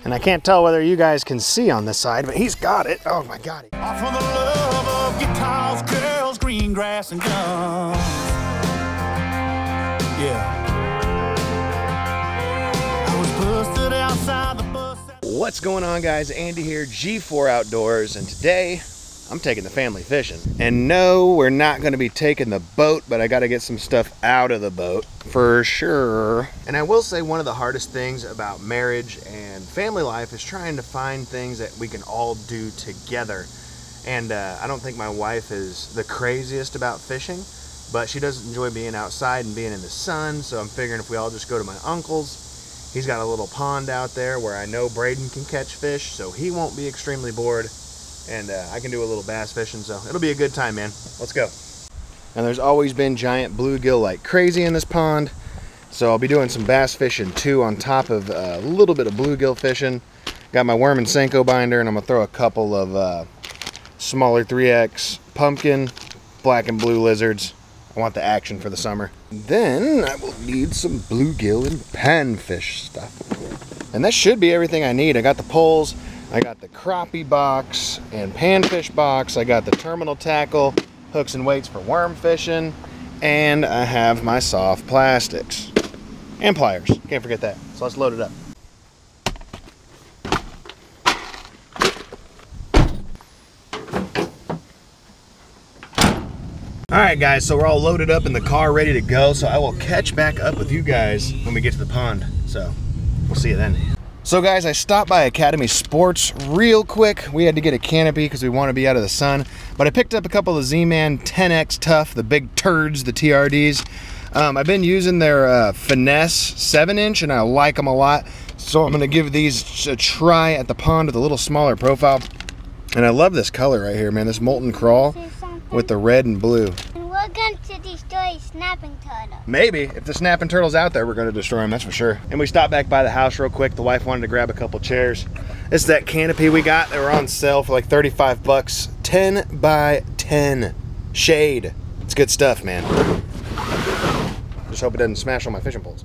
And I can't tell whether you guys can see on this side, but he's got it. Oh my God. All for the love of guitars, girls, green grass, and guns. Yeah. I was busted outside the bus. What's going on, guys? Andy here, G4 Outdoors, and today I'm taking the family fishing. And no, we're not gonna be taking the boat, but I gotta get some stuff out of the boat for sure. And I will say one of the hardest things about marriage and family life is trying to find things that we can all do together. And I don't think my wife is the craziest about fishing, but she does enjoy being outside and being in the sun. So I'm figuring if we all just go to my uncle's, he's got a little pond out there where I know Braden can catch fish, so he won't be extremely bored. And I can do a little bass fishing, so it'll be a good time, man. Let's go. And there's always been giant bluegill like crazy in this pond, so I'll be doing some bass fishing too on top of a little bit of bluegill fishing. Got my worm and Senko binder, and I'm gonna throw a couple of smaller 3X pumpkin, black and blue lizards. I want the action for the summer. Then I will need some bluegill and panfish stuff. And that should be everything I need. I got the poles, I got the crappie box and panfish box. I got the terminal tackle, hooks and weights for worm fishing, and I have my soft plastics and pliers. Can't forget that. So let's load it up. All right, guys, so we're all loaded up in the car, ready to go. So I will catch back up with you guys when we get to the pond. So we'll see you then. So guys, I stopped by Academy Sports real quick. We had to get a canopy because we want to be out of the sun. But I picked up a couple of Z-Man 10X Tough, the big turds, the TRDs. I've been using their Finesse 7-inch and I like them a lot. So I'm going to give these a try at the pond with a little smaller profile. And I love this color right here, man. This molten crawl with the red and blue. And we're going to destroy snapping turtle. Maybe. If the snapping turtle's out there, we're going to destroy him, that's for sure. And we stopped back by the house real quick. The wife wanted to grab a couple chairs. This is that canopy we got. They were on sale for like 35 bucks. 10 by 10 shade. It's good stuff, man. Just hope it doesn't smash on my fishing poles.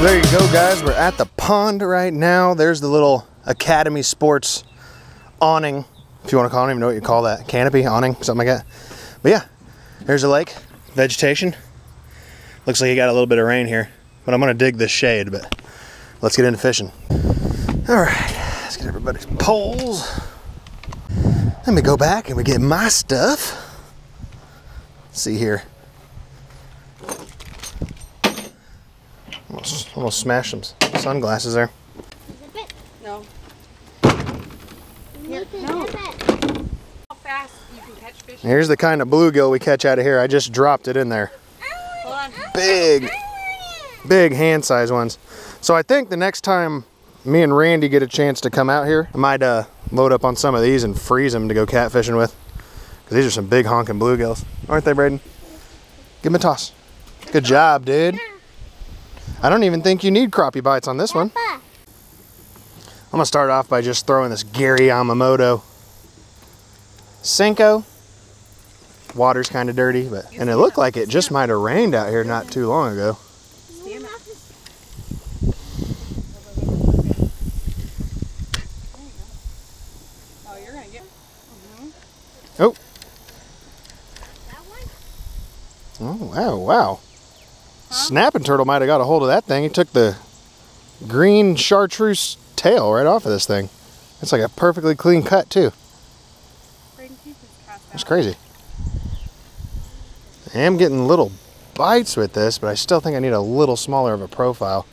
There you go, guys. We're at the pond right now. There's the little Academy Sports awning, if you want to call it. I don't even know what you call that. Canopy, awning, something like that. But yeah, there's the lake, vegetation. Looks like you got a little bit of rain here, but I'm gonna dig this shade, but let's get into fishing. All right, let's get everybody's poles. Let me go back and we get my stuff. Let's see here. Almost smashed some sunglasses there. No. Here, no. How fast you can catch fish? Here's the kind of bluegill we catch out of here. I just dropped it in there. Hold on. Big hand size ones. So I think the next time me and Randy get a chance to come out here, I might load up on some of these and freeze them to go catfishing with. Because these are some big honking bluegills. Aren't they, Braden? Give them a toss. Good job, dude. I don't even think you need crappie bites on this one. I'm gonna start off by just throwing this Gary Yamamoto Senko. Water's kind of dirty, and it looked like it just might have rained out here not too long ago. Oh, you're gonna get. Oh. Oh, wow. Snapping turtle might have got a hold of that thing. He took the green chartreuse tail right off of this thing. It's like a perfectly clean cut too. That's crazy. I am getting little bites with this, but I still think I need a little smaller of a profile.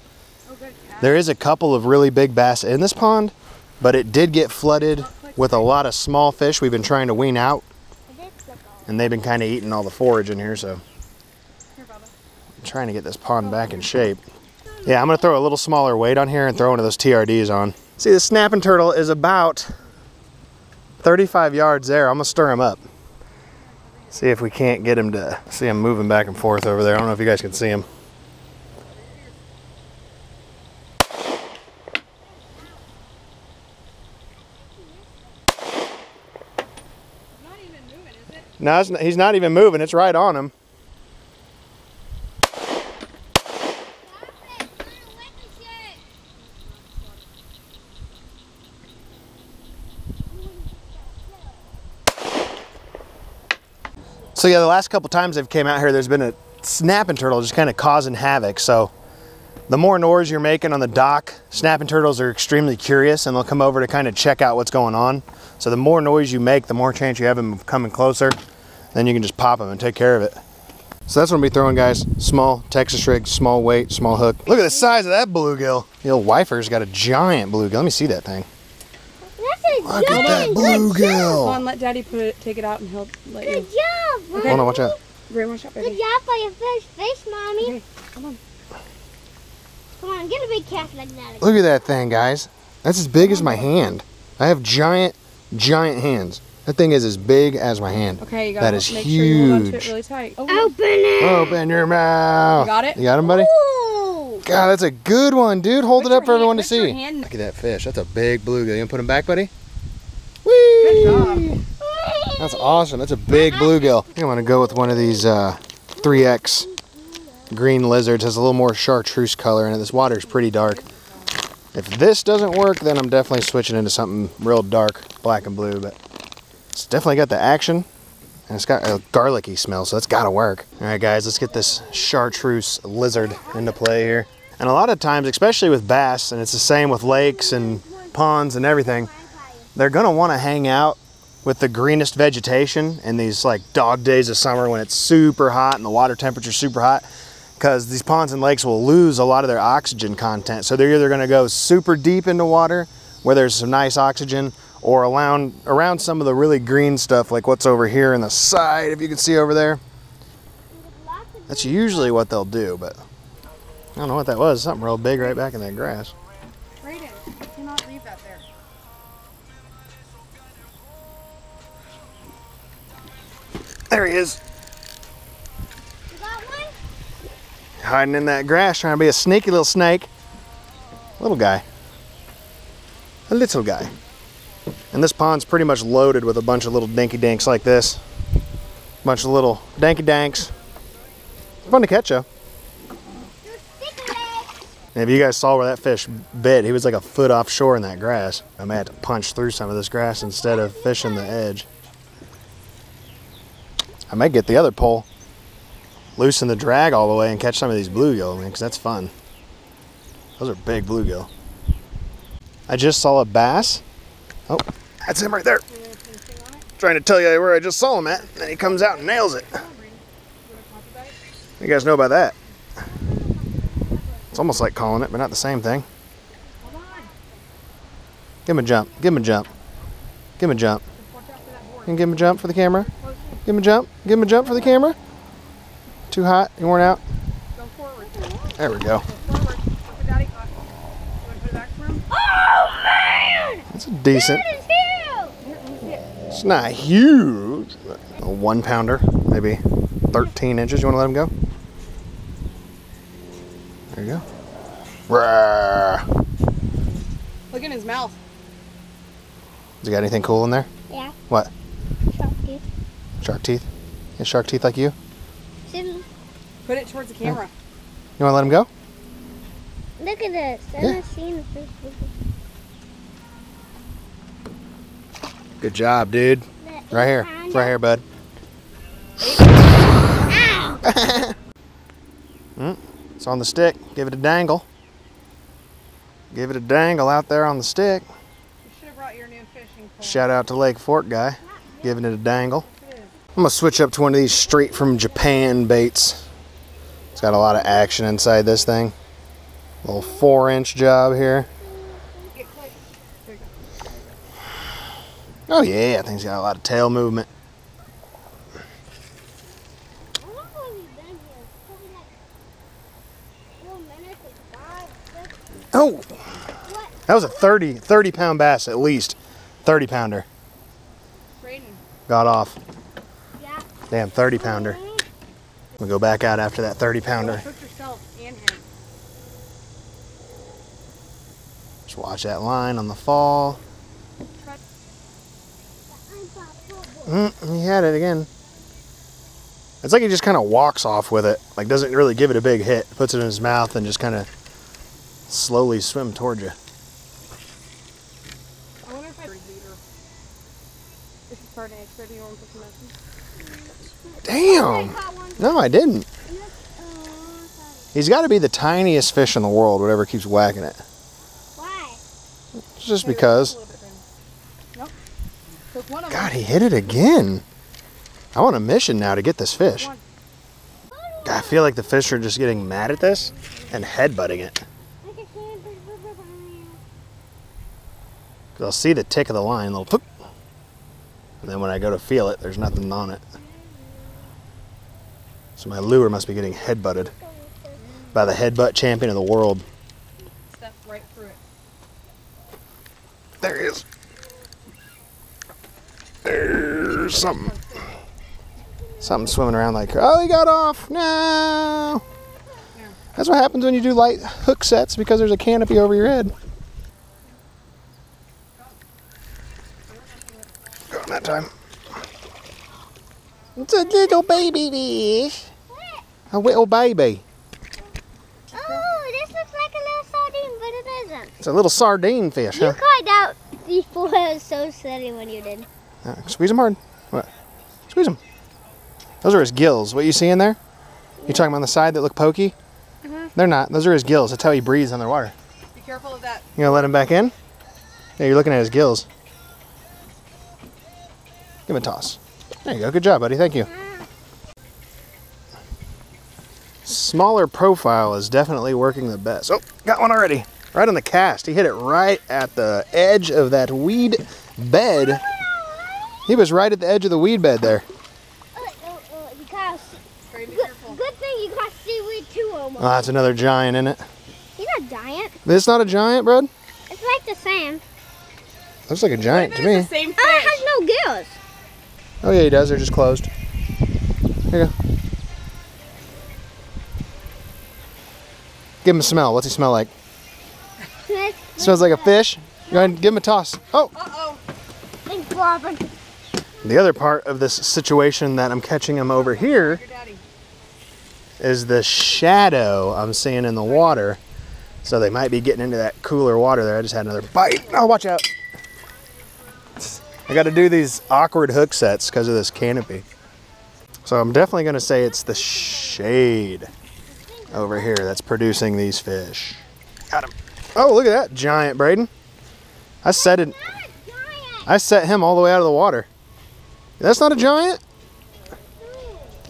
There is a couple of really big bass in this pond, but it did get flooded with a lot of small fish we've been trying to wean out. And they've been kind of eating all the forage in here, so I'm trying to get this pond back in shape. Yeah, I'm gonna throw a little smaller weight on here and throw one of those TRDs on. See, the snapping turtle is about 35 yards there. I'm gonna stir him up. See if we can't get him to see him moving back and forth over there. I don't know if you guys can see him. Not even moving, is it? No, he's not even moving. It's right on him. So yeah, the last couple times I've came out here, there's been a snapping turtle just kind of causing havoc. So the more noise you're making on the dock, snapping turtles are extremely curious and they'll come over to kind of check out what's going on. So the more noise you make, the more chance you have them coming closer. Then you can just pop them and take care of it. So that's what I'm gonna be throwing, guys. Small Texas rig, small weight, small hook. Look at the size of that bluegill. The old wifer's got a giant bluegill. Let me see that thing. Look at that bluegill. Come on, let Daddy take it out and he'll let you. Good job. Okay. Hold on, watch out. Great, watch out, baby. Good job for your fish, Mommy. Okay, come on. Come on, get a big cast like that again. Look at that thing, guys. That's as big as my hand. I have giant hands. That thing is as big as my hand. Okay, you gotta that is make huge. sure you hold on to it really tight. Oh, Open it. Open your mouth. You got it? You got him, buddy? Ooh. God, that's a good one, dude. Hold Put it up your for everyone hand- to put your see. hand- Look at that fish. That's a big bluegill. You gonna put him back, buddy? Good job. That's awesome. That's a big bluegill. I think I'm gonna go with one of these 3X green lizards. Has a little more chartreuse color in it. This water is pretty dark. If this doesn't work, then I'm definitely switching into something real dark, black and blue. But it's definitely got the action, and it's got a garlicky smell, so that's gotta work. All right, guys, let's get this chartreuse lizard into play here. And a lot of times, especially with bass, and it's the same with lakes and ponds and everything, they're gonna wanna hang out with the greenest vegetation in these like dog days of summer when it's super hot and the water temperature's super hot, because these ponds and lakes will lose a lot of their oxygen content. So they're either gonna go super deep into water where there's some nice oxygen, or around some of the really green stuff like what's over here in the side, if you can see over there. That's usually what they'll do, but I don't know what that was. Something real big right back in that grass. Brayden, you cannot leave that there. There he is. You got one? Hiding in that grass, trying to be a sneaky little snake. Little guy. A little guy. And this pond's pretty much loaded with a bunch of little dinky danks like this. A bunch of little danky danks. Fun to catch, though. And if you guys saw where that fish bit, he was like a foot offshore in that grass. I may have to punch through some of this grass instead of fishing the edge. I might get the other pole, loosen the drag all the way, and catch some of these bluegill, man, because that's fun. Those are big bluegill. I just saw a bass. Oh, that's him right there. Trying to tell you where I just saw him at, and then he comes out and nails it. You guys know about that? It's almost like calling it, but not the same thing. Give him a jump. Give him a jump. Give him a jump. Can you give him a jump for the camera? Give him a jump. Give him a jump for the camera. Too hot? You worn out? Go forward. There we go. Forward. Look what Daddy caught. You want to put it back for him? Oh, man! That's a decent. That is huge! Here, let me see it. It's not huge. But a 1 pounder, maybe 13 inches. You want to let him go? There you go. Rawr. Look in his mouth. Has he got anything cool in there? Yeah. What? Shark teeth. Shark teeth? He has shark teeth like you? See, Put it towards the camera. You want to let him go? look at this. I've Yeah. never seen a fish before. Good job, dude. Right here. Right here, bud. It's on the stick. Give it a dangle. Give it a dangle out there on the stick. You should have brought your new fishing pole. Shout out to Lake Fork guy, giving it a dangle. I'm gonna switch up to one of these straight from Japan baits. It's got a lot of action inside this thing. Little 4-inch job here. Get close. There you Oh yeah, that thing's got a lot of tail movement. I don't know where we've been here. It's probably like 4 minutes, like 5, 6. Oh, What? That was a 30 pound bass at least. 30 pounder. Brayden. Got off. Yeah. Damn, 30 pounder. We'll go back out after that 30 pounder. Hook yourself and him. Just watch that line on the fall. He had it again. It's like he just kind of walks off with it. Like doesn't really give it a big hit. Puts it in his mouth and just kind of slowly swim toward you. I wonder if I leader. This is part eggs. Ready? You want to put some message? Damn. No, I didn't. He's got to be the tiniest fish in the world, whatever keeps whacking it. Why? It's just because. Nope. Took one of God, he hit it again. I want a mission now to get this fish. God, I feel like the fish are just getting mad at this and headbutting it. Because I'll see the tick of the line, little poop. And then when I go to feel it, there's nothing on it. So my lure must be getting headbutted by the headbutt champion of the world. Step right through it. There he is. There's something. Something swimming around like, oh, he got off. No. That's what happens when you do light hook sets because there's a canopy over your head. Going that time. It's a little baby fish. A little baby. Oh, this looks like a little sardine, but it isn't. It's a little sardine fish, You huh? cried out before. It was so steady when you did. Squeeze them hard. What? Squeeze them. Those are his gills. What you see in there? You talking about on the side that look pokey? They're not. Those are his gills. That's how he breathes underwater. Be careful of that. You gonna let him back in? Yeah, you're looking at his gills. Give him a toss. There you go. Good job, buddy. Thank you. Smaller profile is definitely working the best. Oh, got one already. Right on the cast. He hit it right at the edge of that weed bed. He was right at the edge of the weed bed there. Good thing you got seaweed too almost. Oh, that's another giant, isn't it? He's not giant. This not a giant, bud? It's like the same. Looks like a giant to It's me. the same Oh, fish. it has no gills. Oh yeah, he does. They're just closed. Here you go. Give him a smell. What's he smell like? Smells like a fish. Go ahead and give him a toss. Oh! Uh-oh. Thanks, Robin. The other part of this situation that I'm catching him over here Your daddy. is the shadow I'm seeing in the water. So they might be getting into that cooler water there. I just had another bite. Oh, watch out. I got to do these awkward hook sets because of this canopy. So I'm definitely going to say it's the shade over here that's producing these fish. Got him. Oh, look at that giant, Braden. I set it. I set him all the way out of the water. That's not a giant?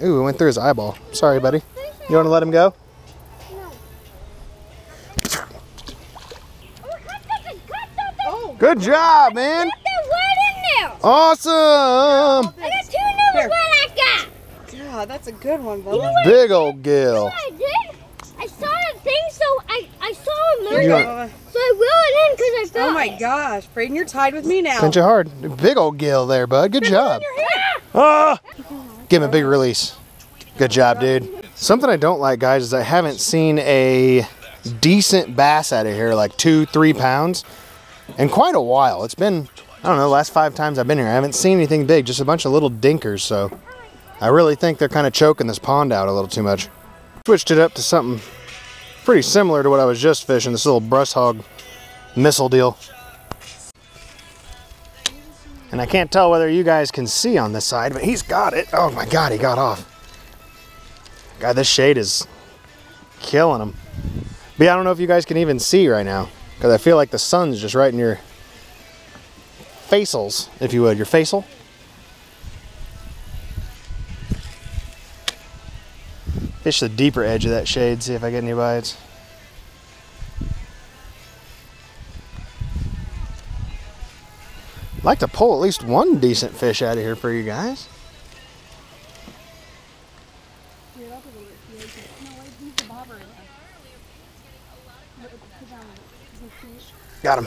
Ooh, it went through his eyeball. Sorry, buddy. You want to let him go? Oh, Good job, man. Awesome. I got two new ones like that. yeah, that's a good one, Bubba. Big old gill. What I did? I saw a thing, so I saw a You movement, want- so I wheeled it in because I felt Oh my it. gosh, Braden, you're tied with me now. Pinch it hard. Big old gill there, bud. Good job. Ah! Give him a big release. Good job, dude. Something I don't like, guys, is I haven't seen a decent bass out of here, like 2-3 pounds, in quite a while. It's been, I don't know, the last 5 times I've been here. I haven't seen anything big, just a bunch of little dinkers, so I really think they're kind of choking this pond out a little too much. Switched it up to something pretty similar to what I was just fishing, this little brush hog missile deal. And I can't tell whether you guys can see on this side, but he's got it. Oh my God, he got off. God, this shade is killing him. But yeah, I don't know if you guys can even see right now, because I feel like the sun's just right in your facials, if you would, your facial. Fish the deeper edge of that shade, see if I get any bites. I'd like to pull at least one decent fish out of here for you guys. Got him.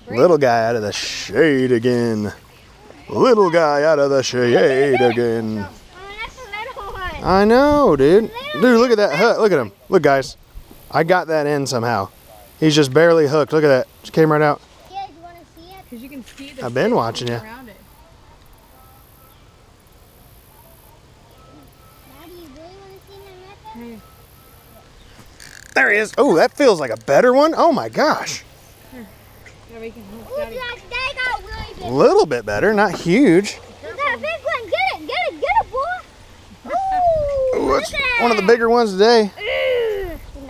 Little guy out of the shade again. Little guy out of the shade again. Oh, that's a little one. I know, dude. Dude, look at that hook. Look at him. Look, guys. I got that in somehow. He's just barely hooked. Look at that. Just came right out. Yeah, you want to see it? Because you can see the I've been fish watching you. around it. Daddy, you really want to see my method? Hey, There he is. Oh, that feels like a better one. Oh my gosh. yeah, we can Ooh, Daddy. they got really big. A little bit better. Not huge. You got a big one. Get it, boy. Ooh, Ooh, look it's at one of the that. bigger ones today.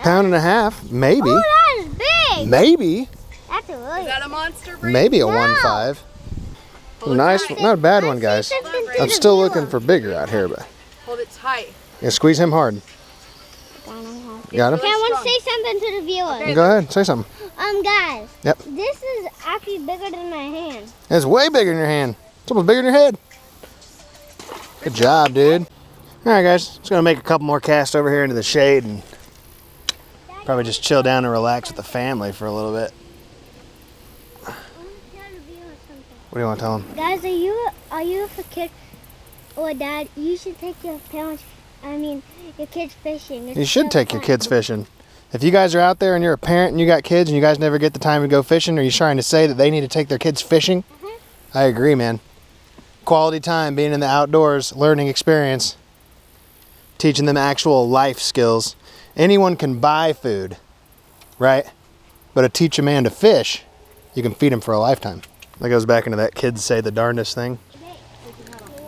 Pound and a half. Maybe. Oh, that is big. Maybe. That's a really Is that a monster breed? Maybe a No. 1.5. Hold it Nice. tight. Not a bad one, guys. I'm still looking for bigger out here, but Hold it tight. yeah, squeeze him hard. Got him? Okay, I want to say something to the viewers. Go ahead. Say something. Guys. Yep. This is actually bigger than my hand. It's way bigger in your hand. It's almost bigger than your head. Good job, dude. All right, guys. Just gonna make a couple more casts over here into the shade and probably just chill down and relax with the family for a little bit. I want to tell the viewers something. What do you want to tell them? Guys, are you a kid or dad? You should take your parents. Your kids fishing. It's You should so take your fun. kids fishing. If you guys are out there and you're a parent and you got kids and you guys never get the time to go fishing, are you trying to say that they need to take their kids fishing? I agree, man. Quality time, being in the outdoors, learning experience, teaching them actual life skills. Anyone can buy food, right? But to teach a man to fish, you can feed him for a lifetime. That goes back into that kids say the darndest thing.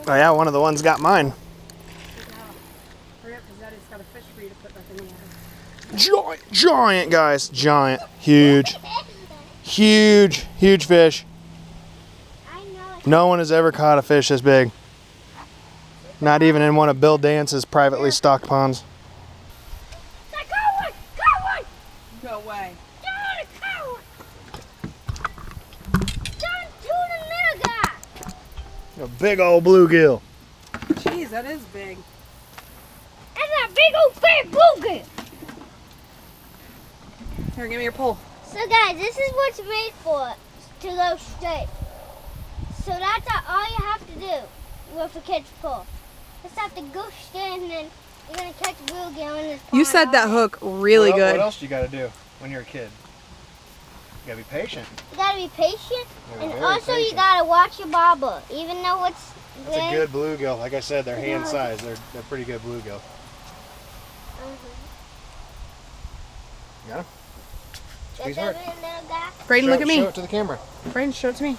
Oh yeah, one of the ones got mine. Hurry up, because Daddy's got a fish for you to put back in the water. Giant, guys. Giant. Huge. Huge fish. I know. No one has ever caught a fish this big. Not even in one of Bill Dance's privately stocked ponds. Got one! Go away. Got one! John, to the little guy! A big old bluegill. Jeez, that is big. That's a big old fat bluegill! Here, give me your pole. So guys, this is what's made for, to go straight. So that's all you have to do with a kid's pole. Just have to go straight and then you're going to catch a bluegill in this pond. You said that hook really What good. else do you got to do when you're a kid? You got to be patient. You got to be patient, You're and very also you patient. got to watch your bobber. Even though it's It's a good bluegill. Like I said, they're hand size. They're pretty good bluegill. Got him? Squeeze hard. Little guy. Braden, look at me. Show it to the camera. Braden, show it to me.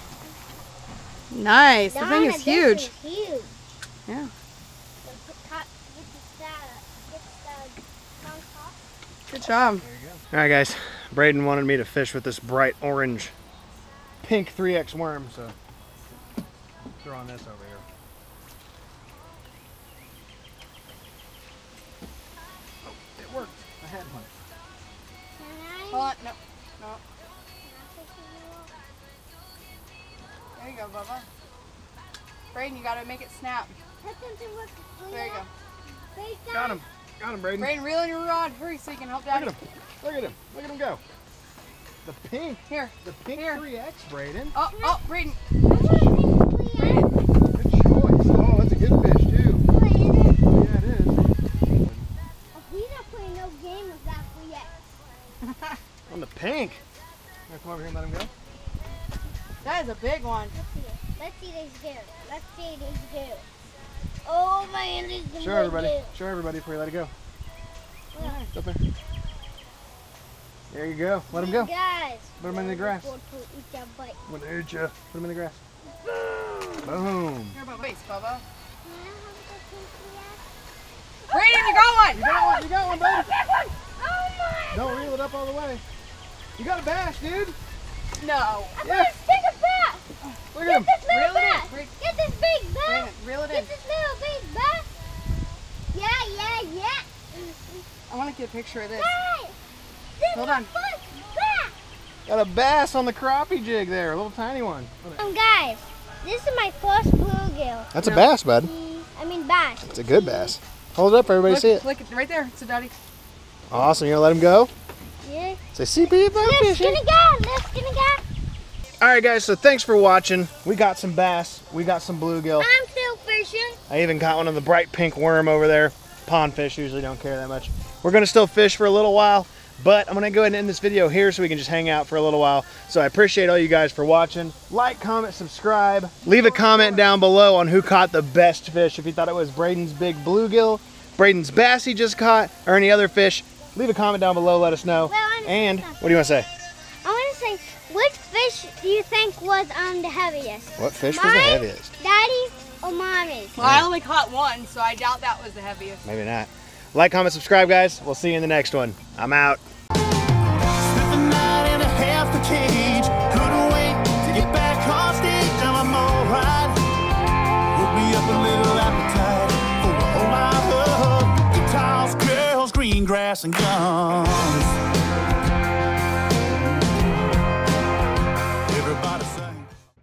Nice. The thing Donna, is this huge. is huge. Yeah. Good job. All right, guys. Braden wanted me to fish with this bright orange, pink 3X worm, so throwing this over here. Oh, it worked. I had one. Hold on. No. No. There you go, Bubba. Braden, you gotta make it snap. There you go. Got him. Got him, Braden. Braden, reel in your rod. Hurry so you can help Daddy. Look at him. Look at him. Look at him go. The pink. Here. The pink Here. 3X, Braden. Oh, Braden. Good choice. Oh, that's a good fish, too. Yeah, it is. He's not playing no game with that yet. On the pink. Come over here and let him go. That is a big one. Let's see this go. Let's see this go. Oh man, this is Show everybody. Show everybody before you let it go. Up there. There you go. Let him go. Guys. Put him in the grass. Want to eat that bite. Want to eat ya. Put him in the grass. Boom. Here, Bubba. Face, Bubba. Can I have the pink yet? Braden, you got one. You got one. You got one, buddy. Oh my! Don't reel it up all the way. You got a bass, dude. No. Yeah. Take it back! Look at Get him. this little Reel it in. bass! Get this big bass! Braden, reel it in. Get this little big bass! Yeah! I want to get a picture of this. Hey! This Hold is on. a fun bass! Got a bass on the crappie jig there. A little tiny one. Guys, this is my first bluegill. That's a bass, bud. Bass. It's a good bass. Hold it up for everybody to see it. Look, right there. It's a Daddy. Awesome. You gonna let him go? Yeah. Say CP boat Little fishing. skinny guy, little skinny guy. All right, guys, so thanks for watching. We got some bass. We got some bluegill. I'm still fishing. I even got one of the bright pink worm over there. Pond fish usually don't care that much. We're gonna still fish for a little while, but I'm gonna go ahead and end this video here so we can just hang out for a little while. So I appreciate all you guys for watching. Like, comment, subscribe. Leave a comment down below on who caught the best fish. If you thought it was Braden's big bluegill, Braden's bass he just caught, or any other fish, leave a comment down below, let us know. Well, And what do you wanna say? I want to say, which fish do you think was the heaviest? What fish was Mine, the heaviest? Daddy, or Mommy's? Well, I only caught one, so I doubt that was the heaviest. Maybe not. Like, comment, subscribe, guys. We'll see you in the next one. I'm out. Spent the night and a half the cage. Couldn't wait to get back on stage. Now I'm alright. Woke me up a little appetite for a whole lot of guitars, girls, green grass, and gum.